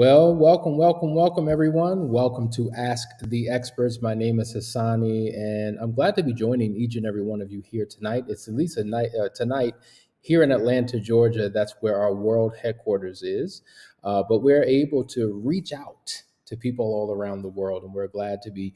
Well, welcome, everyone. Welcome to Ask the Experts. My name is Hassani, and I'm glad to be joining each and every one of you here tonight. It's at least tonight here in Atlanta, Georgia. That's where our world headquarters is. But we're able to reach out to people all around the world, and we're glad to be,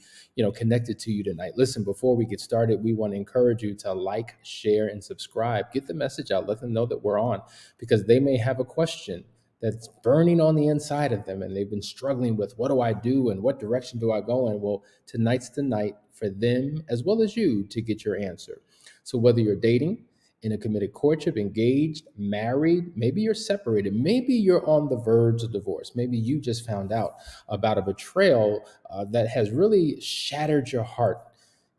connected to you tonight. Listen, before we get started, we want to encourage you to like, share, and subscribe. Get the message out. Let them know that we're on because they may have a question that's burning on the inside of them and they've been struggling with what do I do and what direction do I go in. Well, tonight's the night for them as well as you to get your answer. So whether you're dating, in a committed courtship, engaged, married, maybe you're separated, maybe you're on the verge of divorce, maybe you just found out about a betrayal that has really shattered your heart,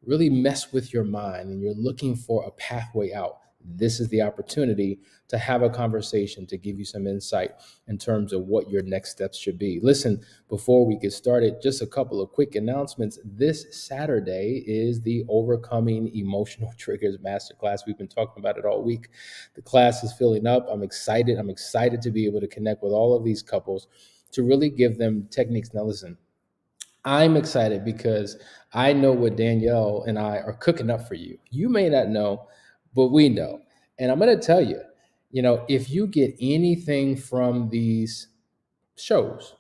really messed with your mind, and you're looking for a pathway out. This is the opportunity to have a conversation to give you some insight in terms of what your next steps should be. Listen, before we get started, just a couple of quick announcements. This Saturday is the Overcoming Emotional Triggers Masterclass. We've been talking about it all week. The class is filling up. I'm excited. I'm excited to be able to connect with all of these couples to really give them techniques. Now, listen, I'm excited because I know what Danielle and I are cooking up for you. You may not know, but we know. And I'm going to tell you, if you get anything from these shows,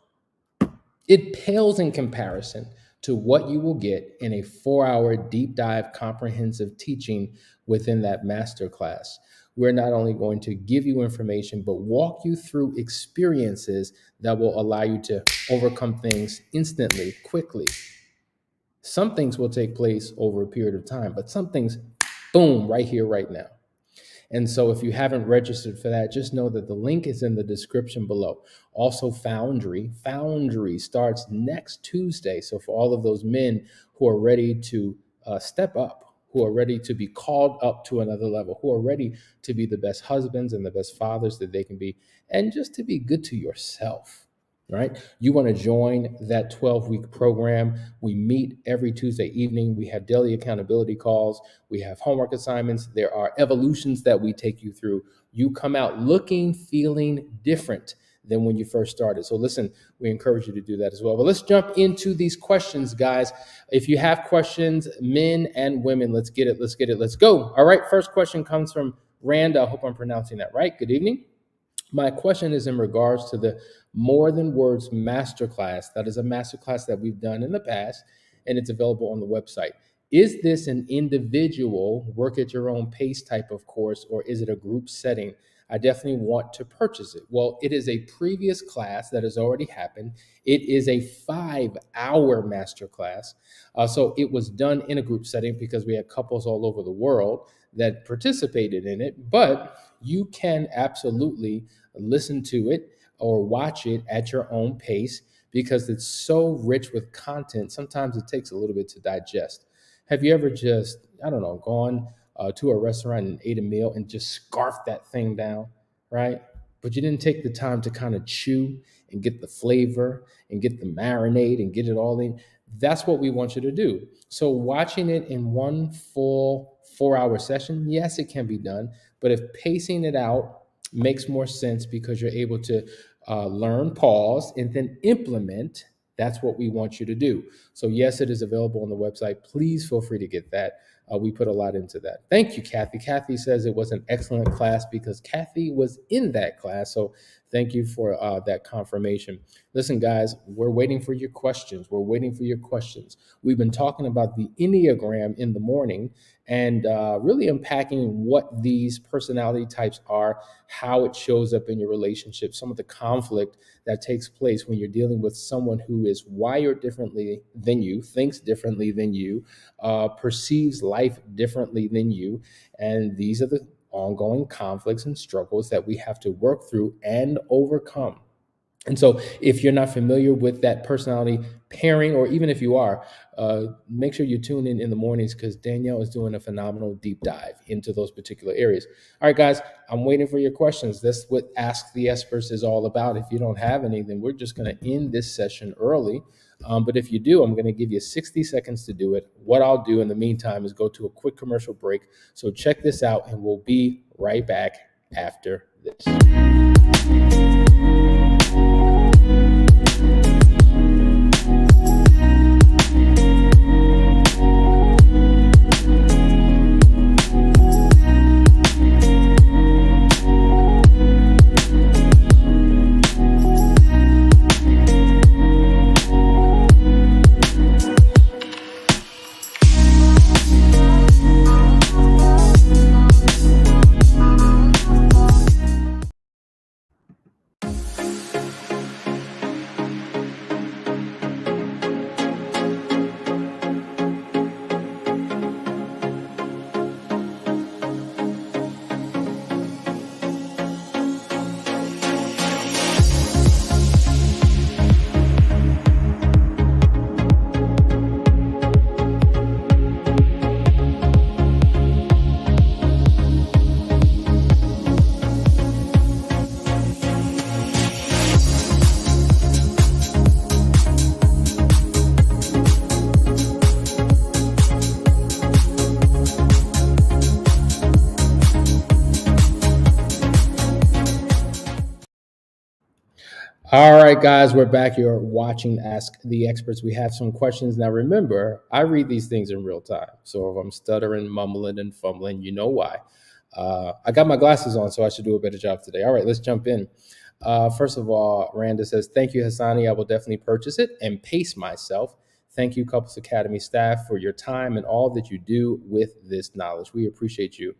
it pales in comparison to what you will get in a 4-hour deep dive comprehensive teaching within that masterclass. We're not only going to give you information, but walk you through experiences that will allow you to overcome things instantly, quickly. Some things will take place over a period of time, but some things, boom, right here, right now. And so if you haven't registered for that, just know that the link is in the description below. Also, Foundry starts next Tuesday. So for all of those men who are ready to step up, who are ready to be called up to another level, who are ready to be the best husbands and the best fathers that they can be, and just to be good to yourself. Right? You want to join that 12-week program. We meet every Tuesday evening. We have daily accountability calls. We have homework assignments. There are evolutions that we take you through. You come out looking, feeling different than when you first started. So listen, we encourage you to do that as well. But let's jump into these questions, guys. If you have questions, men and women, let's get it. Let's go. All right. First question comes from Rand. I hope I'm pronouncing that right. Good evening. My question is in regards to the More Than Words Masterclass. That is a masterclass that we've done in the past, and it's available on the website. Is this an individual, work at your own pace type of course, or is it a group setting? I definitely want to purchase it. Well, it is a previous class that has already happened. It is a 5-hour masterclass. So it was done in a group setting because we had couples all over the world that participated in it, but you can absolutely listen to it or watch it at your own pace because it's so rich with content. Sometimes it takes a little bit to digest. Have you ever just, gone to a restaurant and ate a meal and just scarfed that thing down, right? But you didn't take the time to kind of chew and get the flavor and get the marinade and get it all in. That's what we want you to do. So watching it in one full 4-hour session, yes, it can be done. But if pacing it out makes more sense because you're able to learn, pause, and then implement, that's what we want you to do. So yes, it is available on the website. Please feel free to get that. We put a lot into that. Thank you, Kathy. Kathy says it was an excellent class because Kathy was in that class. So thank you for that confirmation. Listen, guys, we're waiting for your questions. We've been talking about the Enneagram in the morning and really unpacking what these personality types are, how it shows up in your relationship, some of the conflict that takes place when you're dealing with someone who is wired differently than you, thinks differently than you, perceives life differently than you. And these are the ongoing conflicts and struggles that we have to work through and overcome. And so if you're not familiar with that personality pairing, or even if you are, make sure you tune in the mornings because Danielle is doing a phenomenal deep dive into those particular areas. All right, guys, I'm waiting for your questions. That's what Ask the Experts is all about. If you don't have any, then we're just going to end this session early. But if you do, I'm going to give you 60 seconds to do it. What I'll do in the meantime is go to a quick commercial break. So check this out, and we'll be right back after this. All right, guys, we're back. You're watching Ask the Experts. We have some questions. Now, remember, I read these things in real time. So if I'm stuttering, mumbling, and fumbling, you know why. I got my glasses on, so I should do a better job today. All right, let's jump in. First of all, Randa says, "Thank you, Hassani. I will definitely purchase it and pace myself. Thank you, Couples Academy staff, for your time and all that you do with this knowledge. We appreciate you.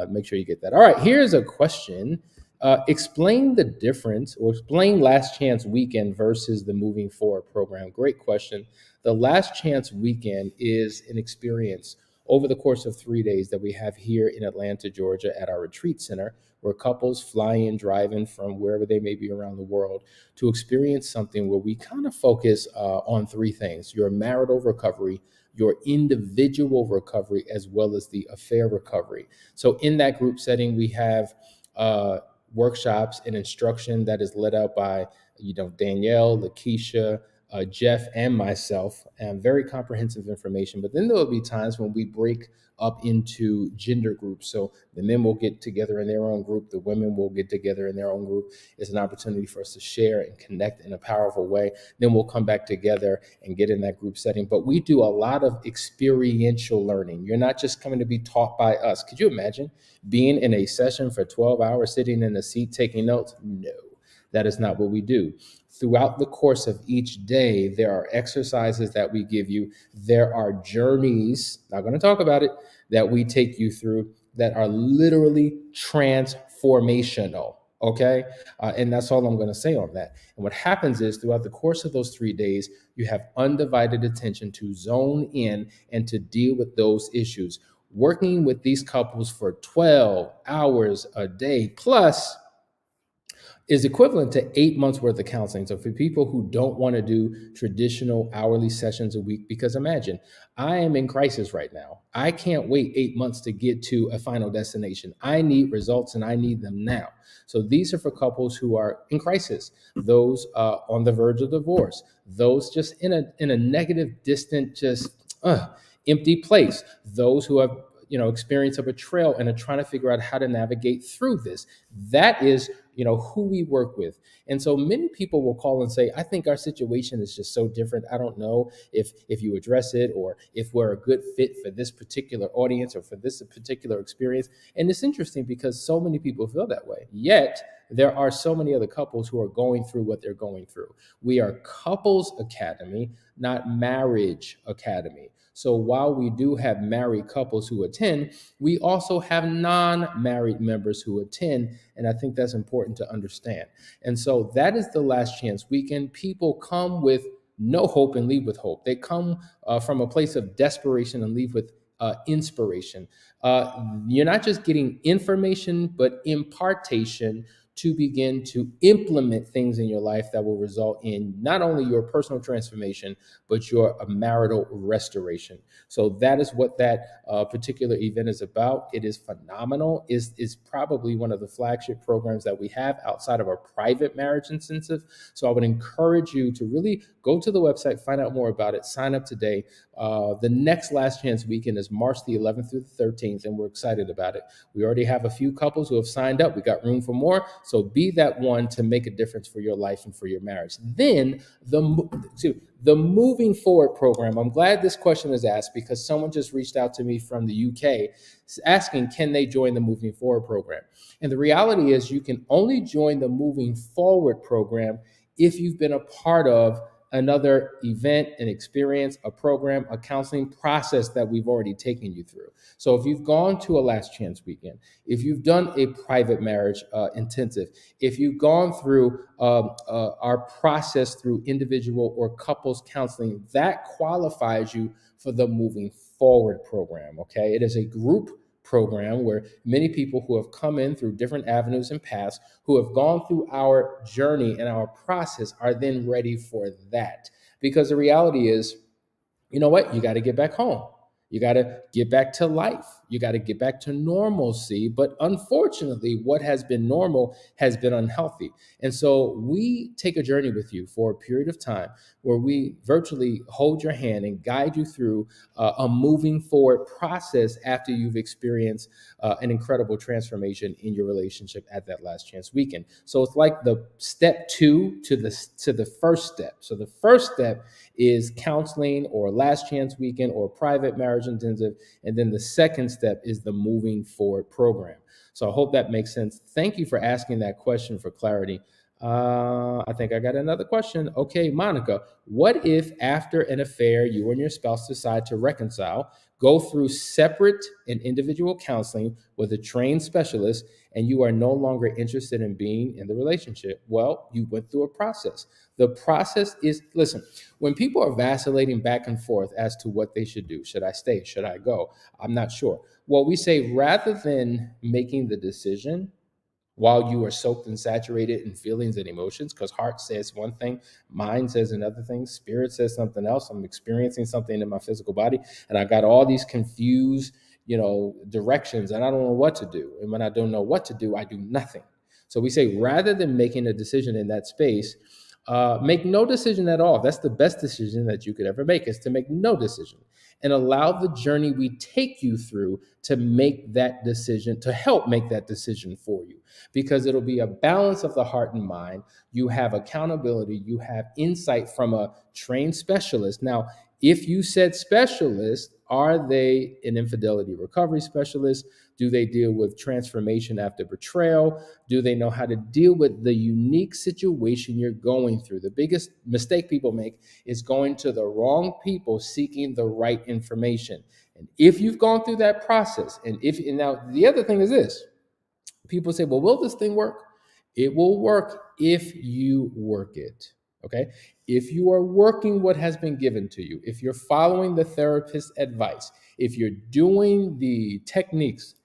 Make sure you get that." All right, here's a question. Explain the difference, or explain Last Chance Weekend versus the Moving Forward program. Great question. The Last Chance Weekend is an experience over the course of 3 days that we have here in Atlanta, Georgia, at our retreat center, where couples fly in, drive in from wherever they may be around the world to experience something where we kind of focus on three things: your marital recovery, your individual recovery, as well as the affair recovery. So in that group setting, we have uh, workshops and instruction that is led out by Danielle, Lakeisha, Jeff, and myself, and very comprehensive information. But then there will be times when we break up into gender groups. So the men will get together in their own group, the women will get together in their own group. It's an opportunity for us to share and connect in a powerful way. Then we'll come back together and get in that group setting. But we do a lot of experiential learning. You're not just coming to be taught by us. Could you imagine being in a session for 12 hours, sitting in a seat taking notes? No, that is not what we do. Throughout the course of each day, there are exercises that we give you. There are journeys, not going to talk about it, that we take you through that are literally transformational. Okay. And that's all I'm going to say on that. And what happens is, throughout the course of those 3 days, you have undivided attention to zone in and to deal with those issues. Working with these couples for 12 hours a day plus is equivalent to 8 months worth of counseling. So for people who don't want to do traditional hourly sessions a week, because imagine, I am in crisis right now. I can't wait 8 months to get to a final destination. I need results and I need them now. So these are for couples who are in crisis, those on the verge of divorce, those just in a negative, distant, just empty place, those who have experience of betrayal and are trying to figure out how to navigate through this. That is who we work with. And so many people will call and say, I think our situation is just so different. I don't know if you address it, or if we're a good fit for this particular audience or for this particular experience. And it's interesting because so many people feel that way, yet there are so many other couples who are going through what they're going through. We are Couples Academy, not Marriage Academy. So while we do have married couples who attend, we also have non-married members who attend. And I think that's important to understand. And so that is the Last Chance Weekend. People come with no hope and leave with hope. They come from a place of desperation and leave with inspiration. You're not just getting information, but impartation to begin to implement things in your life that will result in not only your personal transformation, but your marital restoration. So that is what that particular event is about. It is phenomenal. Is probably one of the flagship programs that we have outside of our private marriage intensive. So I would encourage you to really go to the website, find out more about it, sign up today. The next Last Chance Weekend is March the 11th through the 13th, and we're excited about it. We already have a few couples who have signed up. We got room for more. So be that one to make a difference for your life and for your marriage. Then the Moving Forward program. I'm glad this question is asked because someone just reached out to me from the UK asking, can they join the Moving Forward program? And the reality is, you can only join the Moving Forward program if you've been a part of another event, an experience, a program, a counseling process that we've already taken you through. So if you've gone to a Last Chance Weekend, if you've done a private marriage intensive, if you've gone through our process through individual or couples counseling, that qualifies you for the Moving Forward program. Okay, it is a group program where many people who have come in through different avenues and paths, who have gone through our journey and our process, are then ready for that. Because the reality is, you know what? You got to get back home. You got to get back to life. You got to get back to normalcy. But unfortunately, what has been normal has been unhealthy. And so we take a journey with you for a period of time where we virtually hold your hand and guide you through a moving forward process after you've experienced an incredible transformation in your relationship at that last chance weekend. So it's like the step two to the first step. So the first step is counseling or last chance weekend or private marriage intensive, and then the second step is the moving forward program. So I hope that makes sense. Thank you for asking that question for clarity. I think I got another question. Okay, Monica, what if after an affair, you and your spouse decide to reconcile, go through separate and individual counseling with a trained specialist, and you are no longer interested in being in the relationship? Well, you went through a process. The process is, listen, when people are vacillating back and forth as to what they should do, should I stay? Should I go? I'm not sure. Well, we say rather than making the decision, while you are soaked and saturated in feelings and emotions, because heart says one thing, mind says another thing, spirit says something else. I'm experiencing something in my physical body, and I got all these confused, directions, and I don't know what to do. And when I don't know what to do, I do nothing. So we say rather than making a decision in that space, make no decision at all. That's the best decision that you could ever make, is to make no decision and allow the journey we take you through to make that decision, to help make that decision for you, because it'll be a balance of the heart and mind. You have accountability, you have insight from a trained specialist. Now, if you said specialist, are they an infidelity recovery specialist? Do they deal with transformation after betrayal? Do they know how to deal with the unique situation you're going through? The biggest mistake people make is going to the wrong people seeking the right information. And if you've gone through that process, and now the other thing is this, people say, well, will this thing work? It will work if you work it. Okay. If you are working what has been given to you, if you're following the therapist's advice, if you're doing the techniques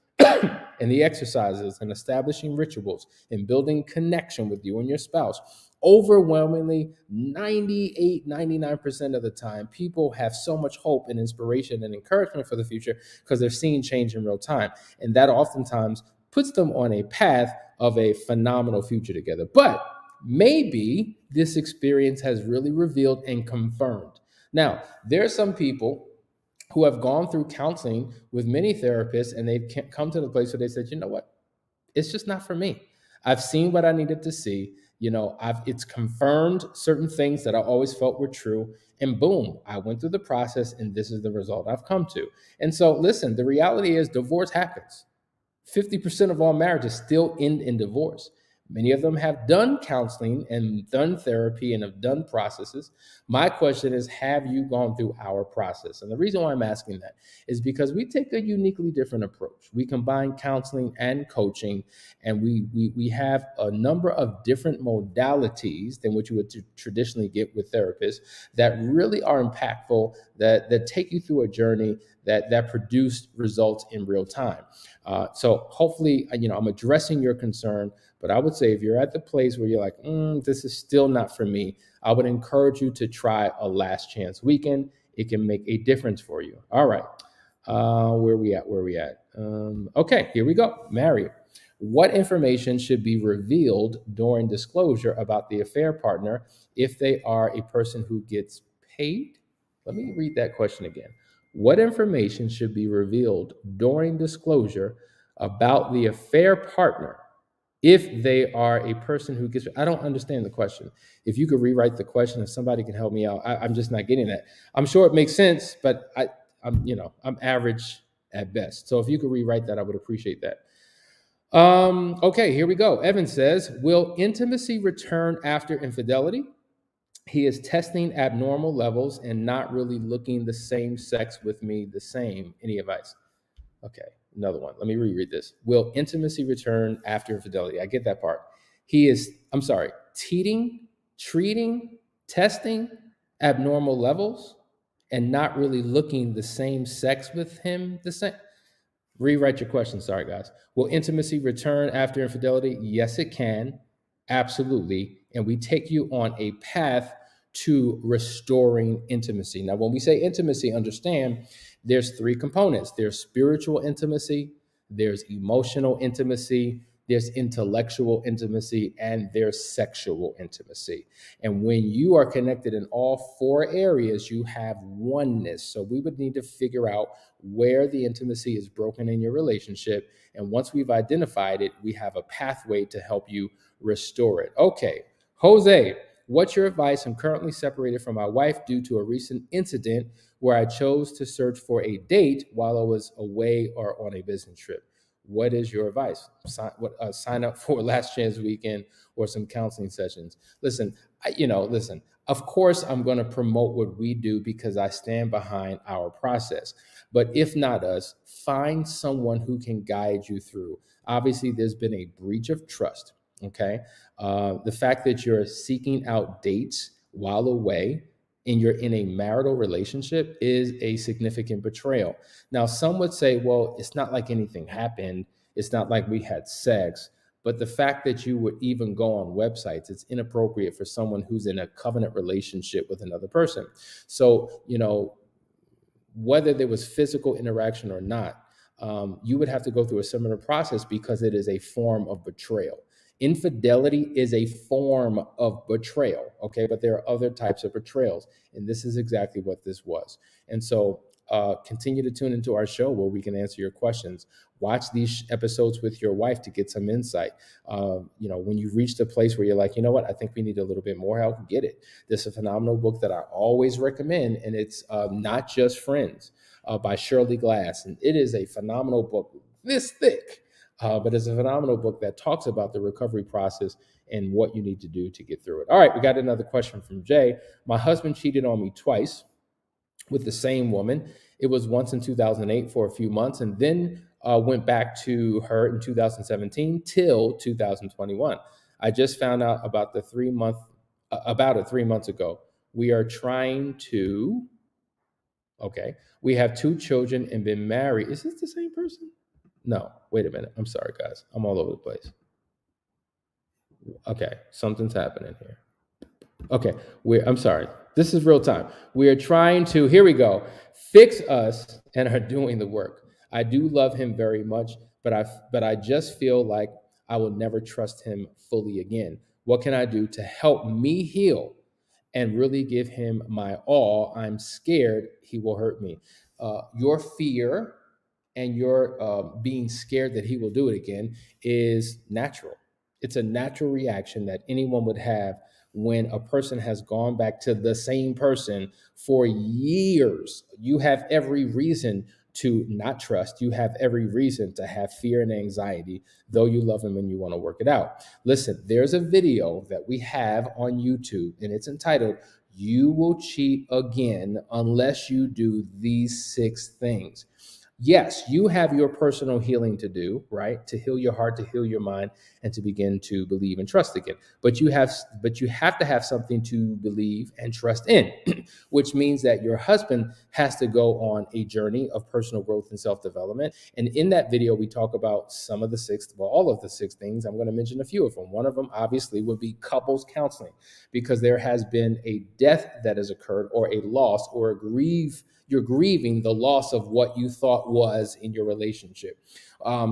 and the exercises and establishing rituals and building connection with you and your spouse, overwhelmingly 98-99% of the time, people have so much hope and inspiration and encouragement for the future because they're seeing change in real time. And that oftentimes puts them on a path of a phenomenal future together. But maybe this experience has really revealed and confirmed. Now, there are some people who have gone through counseling with many therapists, and they've come to the place where they said, you know what? It's just not for me. I've seen what I needed to see. It's confirmed certain things that I always felt were true. And boom, I went through the process, and this is the result I've come to. And so, listen, the reality is divorce happens. 50% of all marriages still end in divorce. Many of them have done counseling and done therapy and have done processes. My question is, have you gone through our process? And the reason why I'm asking that is because we take a uniquely different approach. We combine counseling and coaching, and we have a number of different modalities than what you would traditionally get with therapists that really are impactful, that take you through a journey that produce results in real time. So hopefully, I'm addressing your concern. But I would say if you're at the place where you're like, this is still not for me, I would encourage you to try a last chance weekend. It can make a difference for you. All right. Where we at? Okay, here we go. Mario, what information should be revealed during disclosure about the affair partner if they are a person who gets paid? Let me read that question again. What information should be revealed during disclosure about the affair partner if they are a person who gets? I don't understand the question. If you could rewrite the question, if somebody can help me out, I'm just not getting that. I'm sure it makes sense, but I'm average at best. So if you could rewrite that, I would appreciate that. Okay, here we go. Evan says, will intimacy return after infidelity? He is testing abnormal levels and not really looking the same sex with me the same. Any advice? Okay, another one. Let me reread this. Will intimacy return after infidelity? I get that part. He is, I'm sorry, treating, testing abnormal levels and not really looking the same sex with him the same. Rewrite your question. Sorry, guys. Will intimacy return after infidelity? Yes, it can. Absolutely. And we take you on a path to restoring intimacy. Now, when we say intimacy, understand there's three components: there's spiritual intimacy, there's emotional intimacy, there's intellectual intimacy, and there's sexual intimacy. And when you are connected in all four areas, you have oneness. So we would need to figure out where the intimacy is broken in your relationship. And once we've identified it, we have a pathway to help you restore it. Okay, Jose, what's your advice? I'm currently separated from my wife due to a recent incident where I chose to search for a date while I was away or on a business trip. What is your advice? Sign up for Last Chance Weekend or some counseling sessions. Listen, listen. Of course, I'm going to promote what we do because I stand behind our process. But if not us, find someone who can guide you through. Obviously, there's been a breach of trust. Okay, the fact that you're seeking out dates while away and you're in a marital relationship is a significant betrayal. Now, some would say, well, it's not like anything happened. It's not like we had sex. But the fact that you would even go on websites, it's inappropriate for someone who's in a covenant relationship with another person. So, whether there was physical interaction or not, you would have to go through a similar process because it is a form of betrayal. Infidelity is a form of betrayal, okay? But there are other types of betrayals, and this is exactly what this was. And so continue to tune into our show where we can answer your questions. Watch these episodes with your wife to get some insight. When you've reached a place where you're like, you know what, I think we need a little bit more help, get it. This is a phenomenal book that I always recommend, and it's Not Just Friends by Shirley Glass. And it is a phenomenal book, this thick. But it's a phenomenal book that talks about the recovery process and what you need to do to get through it. All right, we got another question from Jay. My husband cheated on me twice with the same woman. It was once in 2008 for a few months, and then went back to her in 2017 till 2021. I just found out about it 3 months ago. We are trying to. Okay, we have 2 children and been married. Is this the same person? No, wait a minute. I'm sorry, guys. I'm all over the place. Okay, something's happening here. Okay, I'm sorry. This is real time. We are trying to, here we go, fix us and are doing the work. I do love him very much, but I just feel like I will never trust him fully again. What can I do to help me heal and really give him my all? I'm scared he will hurt me. Your fear and your being scared that he will do it again is natural. It's a natural reaction that anyone would have when a person has gone back to the same person for years. You have every reason to not trust. You have every reason to have fear and anxiety, though you love him and you want to work it out. Listen, there's a video that we have on YouTube, and it's entitled, "You Will Cheat Again Unless You Do These 6 Things." Yes, you have your personal healing to do, right? To heal your heart, to heal your mind, and to begin to believe and trust again. But you have to have something to believe and trust in, which means that your husband has to go on a journey of personal growth and self-development. And in that video, we talk about all of the 6 things. I'm going to mention a few of them. One of them, obviously, would be couples counseling, because there has been a death that has occurred, or a loss, or you're grieving the loss of what you thought was in your relationship.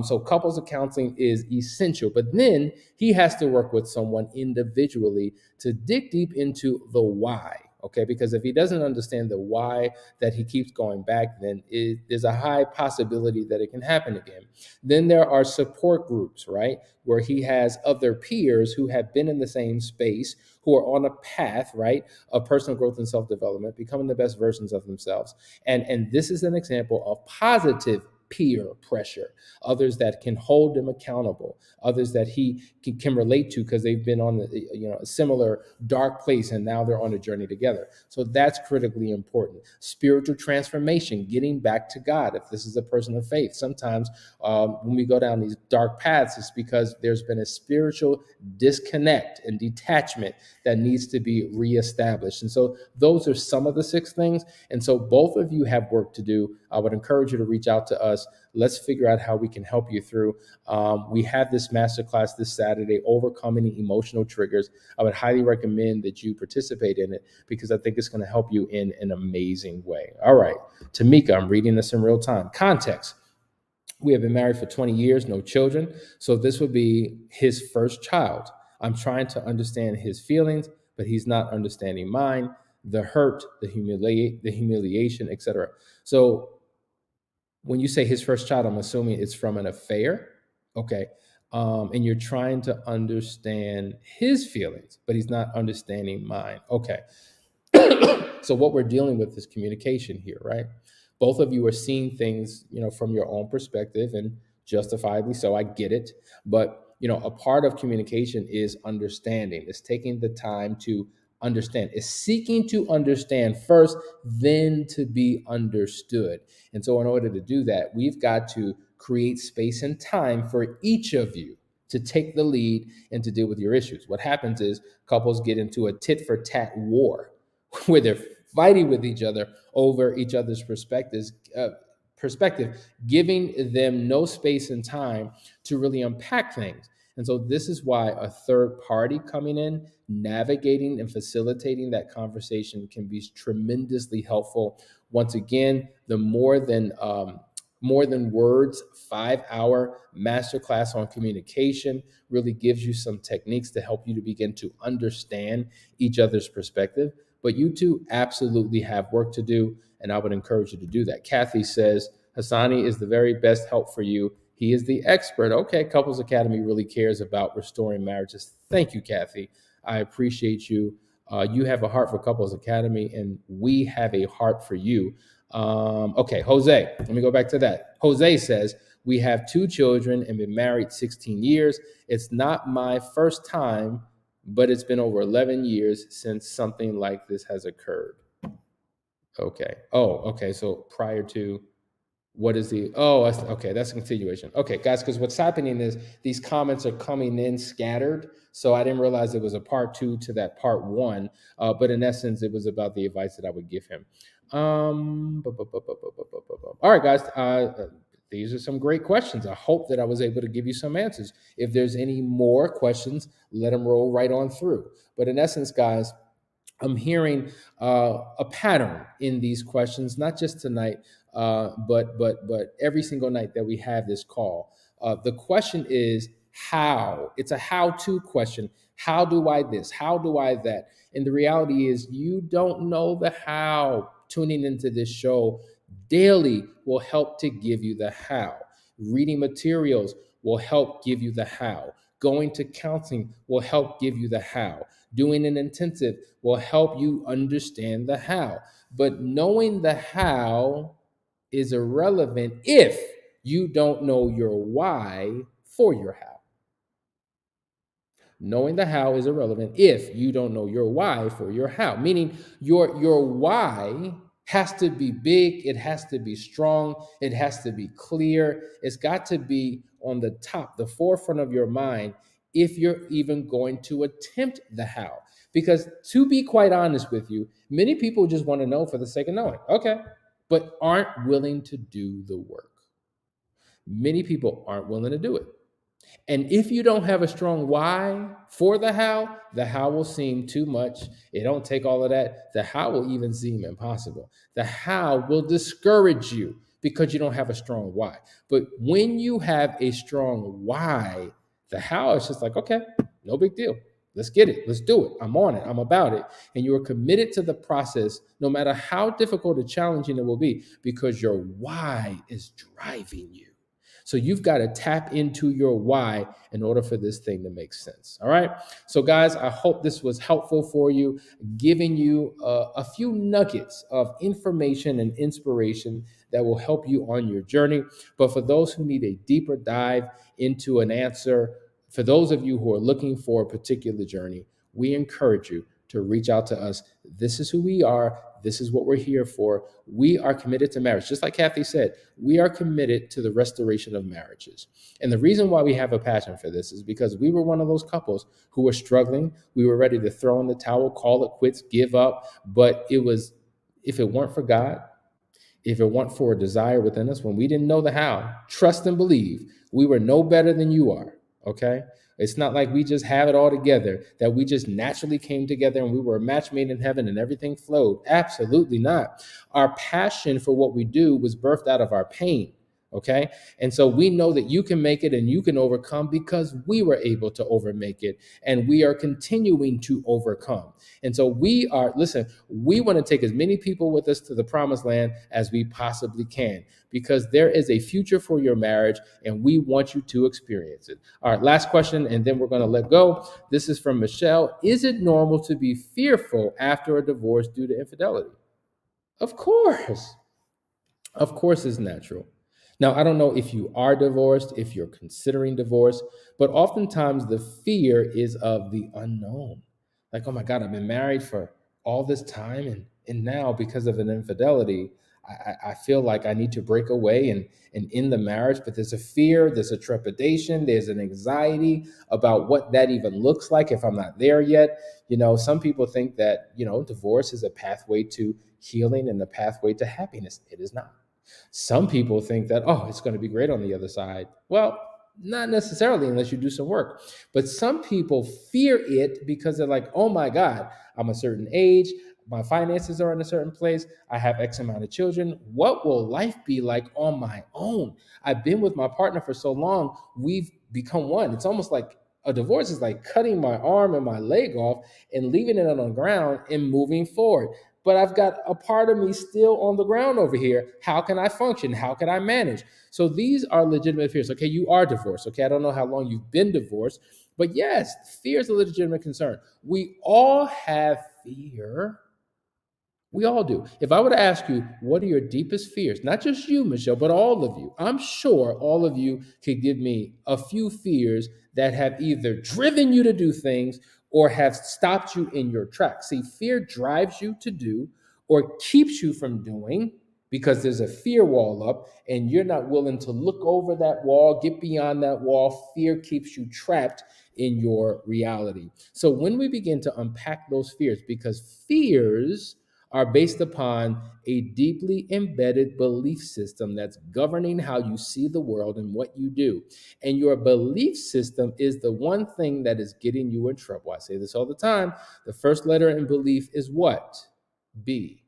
So couples counseling is essential, but then he has to work with someone individually to dig deep into the why. Okay, because if he doesn't understand the why that he keeps going back, then there's a high possibility that it can happen again. Then there are support groups, right, where he has other peers who have been in the same space, who are on a path, right, of personal growth and self-development, becoming the best versions of themselves. And this is an example of positive peer pressure, others that can hold him accountable, others that he can relate to because they've been on a similar dark place, and now they're on a journey together. So that's critically important. Spiritual transformation, getting back to God. If this is a person of faith, sometimes when we go down these dark paths, it's because there's been a spiritual disconnect and detachment that needs to be reestablished. And so those are some of the 6 things. And so both of you have work to do. I would encourage you to reach out to us. Let's figure out how we can help you through. We have this masterclass this Saturday, Overcoming Emotional Triggers. I would highly recommend that you participate in it because I think it's going to help you in an amazing way. All right, Tamika, I'm reading this in real time. Context. We have been married for 20 years, no children. So this would be his first child. I'm trying to understand his feelings, but he's not understanding mine, the hurt, the humiliation, etc. So when you say his first child, I'm assuming it's from an affair. Okay. And you're trying to understand his feelings, but he's not understanding mine. Okay. So what we're dealing with is communication here, right? Both of you are seeing things, from your own perspective, and justifiably so. I get it, but a part of communication is understanding. It's taking the time to understand. It's seeking to understand first, then to be understood. And so, in order to do that, we've got to create space and time for each of you to take the lead and to deal with your issues. What happens is couples get into a tit for tat war where they're fighting with each other over each other's perspective, giving them no space and time to really unpack things. And so this is why a third party coming in, navigating and facilitating that conversation can be tremendously helpful. Once again, the more than words 5-hour masterclass on communication really gives you some techniques to help you to begin to understand each other's perspective. But you two absolutely have work to do, and I would encourage you to do that. Kathy says, Hassani is the very best help for you. He is the expert. Okay, Couples Academy really cares about restoring marriages. Thank you, Kathy. I appreciate you. You have a heart for Couples Academy, and we have a heart for you. Okay, Jose, let me go back to that. Jose says, we have 2 children and been married 16 years. It's not my first time, but it's been over 11 years since something like this has occurred. Okay. Oh, okay. So prior to, what is the, okay, that's a continuation. Okay, guys, because what's happening is these comments are coming in scattered. So I didn't realize it was a part 2 to that part 1. But in essence, it was about the advice that I would give him. All right, guys. These are some great questions. I hope that I was able to give you some answers. If there's any more questions, let them roll right on through. But in essence, guys, I'm hearing a pattern in these questions, not just tonight, but every single night that we have this call. The question is how. It's a how-to question. How do I this? How do I that? And the reality is you don't know the how. Tuning into this show daily will help to give you the how. Reading materials will help give you the how. Going to counseling will help give you the how. Doing an intensive will help you understand the how. But knowing the how is irrelevant if you don't know your why for your how. Knowing the how is irrelevant if you don't know your why for your how. Meaning your why has to be big, it has to be strong, it has to be clear. It's got to be on the top, the forefront of your mind if you're even going to attempt the how. Because to be quite honest with you, many people just want to know for the sake of knowing. Okay, but aren't willing to do the work. Many people aren't willing to do it. And if you don't have a strong why for the how will seem too much. It don't take all of that. The how will even seem impossible. The how will discourage you because you don't have a strong why. But when you have a strong why, the how is just like, okay, no big deal. Let's get it. Let's do it. I'm on it. I'm about it. And you are committed to the process, no matter how difficult or challenging it will be, because your why is driving you. So you've got to tap into your why in order for this thing to make sense. All right. So guys, I hope this was helpful for you, giving you a few nuggets of information and inspiration that will help you on your journey. But for those who need a deeper dive into an answer, for those of you who are looking for a particular journey, we encourage you to reach out to us. This is who we are. This is what we're here for. We are committed to marriage. Just like Kathy said, we are committed to the restoration of marriages. And the reason why we have a passion for this is because we were one of those couples who were struggling. We were ready to throw in the towel, call it quits, give up. But it was, if it weren't for God, If it weren't for a desire within us, when we didn't know the how, trust and believe we were no better than you are. Okay. It's not like we just have it all together, that we just naturally came together and we were a match made in heaven and everything flowed. Absolutely not. Our passion for what we do was birthed out of our pain. Okay. And so we know that you can make it and you can overcome because we were able to overmake it and we are continuing to overcome. And so we want to take as many people with us to the promised land as we possibly can, because there is a future for your marriage and we want you to experience it. All right, last question, and then we're going to let go. This is from Michelle. Is it normal to be fearful after a divorce due to infidelity? Of course. Of course, it's natural. Now, I don't know if you are divorced, if you're considering divorce, but oftentimes the fear is of the unknown. Like, oh my God, I've been married for all this time, and now because of an infidelity, I feel like I need to break away and end the marriage. But there's a fear, there's a trepidation, there's an anxiety about what that even looks like if I'm not there yet. Some people think that, divorce is a pathway to healing and a pathway to happiness. It is not. Some people think that, oh, it's going to be great on the other side. Well, not necessarily unless you do some work. But some people fear it because they're like, oh my God, I'm a certain age. My finances are in a certain place. I have X amount of children. What will life be like on my own? I've been with my partner for so long. We've become one. It's almost like a divorce is like cutting my arm and my leg off and leaving it on the ground and moving forward. But I've got a part of me still on the ground over here. How can I function? How can I manage? So these are legitimate fears. Okay, you are divorced. Okay, I don't know how long you've been divorced, but yes, fear is a legitimate concern. We all have fear. We all do. If I were to ask you, what are your deepest fears? Not just you, Michelle, but all of you. I'm sure all of you could give me a few fears that have either driven you to do things or have stopped you in your tracks. See, fear drives you to do or keeps you from doing because there's a fear wall up and you're not willing to look over that wall, get beyond that wall. Fear keeps you trapped in your reality. So when we begin to unpack those fears, because fears are based upon a deeply embedded belief system that's governing how you see the world and what you do. And your belief system is the one thing that is getting you in trouble. I say this all the time. The first letter in belief is what? B.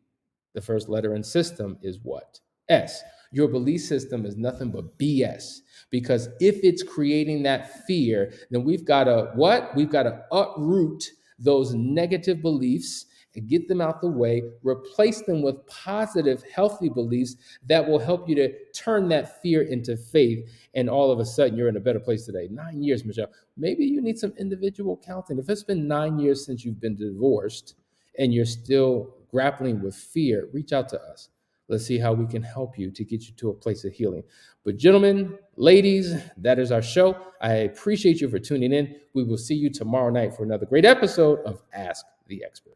The first letter in system is what? S. Your belief system is nothing but BS. Because if it's creating that fear, then we've got to what? We've got to uproot those negative beliefs and get them out the way, replace them with positive, healthy beliefs that will help you to turn that fear into faith. And all of a sudden, you're in a better place today. 9 years, Michelle. Maybe you need some individual counseling. If it's been 9 years since you've been divorced and you're still grappling with fear, reach out to us. Let's see how we can help you to get you to a place of healing. But gentlemen, ladies, that is our show. I appreciate you for tuning in. We will see you tomorrow night for another great episode of Ask the Expert.